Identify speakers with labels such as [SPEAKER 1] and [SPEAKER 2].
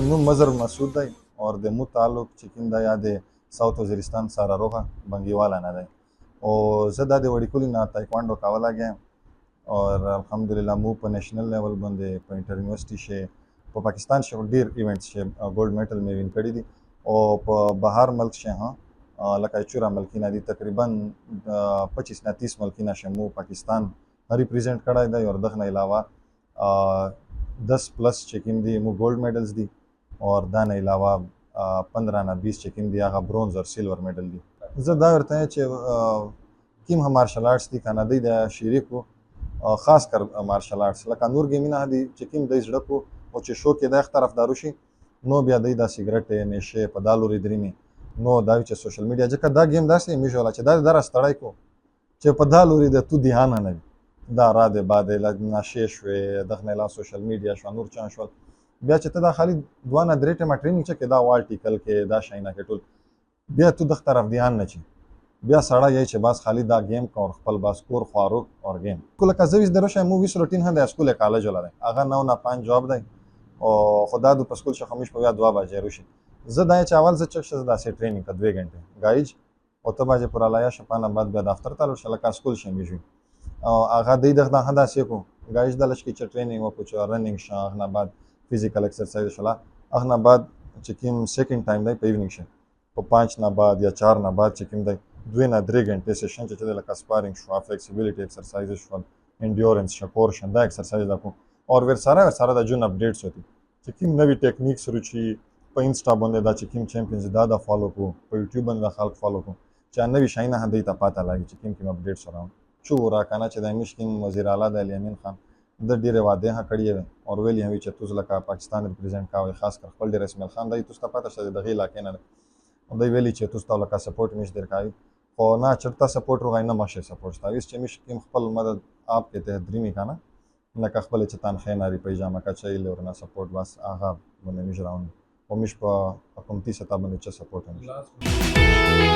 [SPEAKER 1] نوم مظهر مسعود دی اور د مو تعلق چې کوم دی یا د ساوث وزیرستان سره روغه بنګیواله نه دی او زه دا د وړیکولي نه تایکوانډو کوله گیم اور الحمدلله مو په نیشنل لیول باندې په انټر یونیورسيټي شي په پاکستان شي ډیر ایونټس شي ګولډ میډل مې وین کړی دي او په بهر ملک شي ها لکه چورا ملکینه دي تقریبا 25 نه 30 ملکینه شي مو پاکستان ریپرزینټ کړای دی اور دغه نه علاوه 10 پلس چې کوم دي مو ګولډ میډلز دي اور دا نه علاوه 15 نه 20 چې کوم دي هغه برونز اور سیلور میډل دي زه دا ورته چې کوم هم مارشل آرټس دي کنه د شریکو خاص کر مارشل آرټس لکه نور گیمونه دي چې کوم د زړه کو او چې شو کې د طرفدارو شي نو بیا د سیګریټ نشه په دالوري درینی نو دا چې سوشل میډیا ځکه دا گیم داسې میژولا چې دا درستړای کو چې په دالوري د تو دیانه نه دا را ده بعد نشه شوې دغه نه سوشل میډیا شو نور چان شو بیا چې ته دا خالي دوانه درې ټیمه ټریننګ چې دا والټیکل کې دا شاینه کې ټول بیا تو د طرف دیان نه چی بیا سړی یې چې باز خالی دا گیم کا اور خپل باز کور خواروق اور گیم کله کا زویس دروشه موویس روټین هدا اسکول کالج ولر هغه نو نه 5 جواب دی او خدا دو پسکول شو خمیش په 2 بجې روشي زه دا چې اول زه چک شز دا سي ټریننګ کا 2 غنټه غایج او ته باجه پر الایا شپانه بعد بیا دفتر ته شل کا اسکول شمیږي او هغه د هدا سي کو غایج د لشکې چې ټریننګ وکړو چې رننګ شاه نه بعد فزیکل ایکسرسایز شلا هغه بعد چې کوم سیکنډ ټایم دی په ایوننګ شه په 5 نه بعد یا 4 نه بعد چې کوم دی 2 نه 3 غنټه سیشن چې د لکه سپارینګ شو فلیکسیبিলিټي ایکسرسایز شو انډیورنس شکور شنده ایکسرسایز دکو اور ور سره د جون اپډیټس ہوتی چې کوم نوی ټیکنیکس رچی په انسټا باندې دا چې کوم چمپیونز دا فالو کو په یوټیوب باندې خلک فالو کو چې نوی شاینه هدی ته پاته لګي چې کوم اپډیټس راو چو را کنه چې د مشکین وزیر اعلی د الیمین خان د ډیره واده ها کړی وي او ویلی هم چې توز لکه پاکستان ریپرزینټ کاوه خاص کر خپل ډیر اسماعیل خان دای توسته پاته شته د غیلا کنه او دوی ویلی چې توسته لکه سپورټ مش درکای او نه چرته سپورټ روغای نه ماشه سپورټ تاویس چې مش کوم خپل مدد آپ کې ته درېمی کنه لکه خپل چې تان خیناري پیجامه کا چایل ورنه سپورټ بس هغه باندې مش راون او مش په حکومتي سطح باندې چې سپورټ نه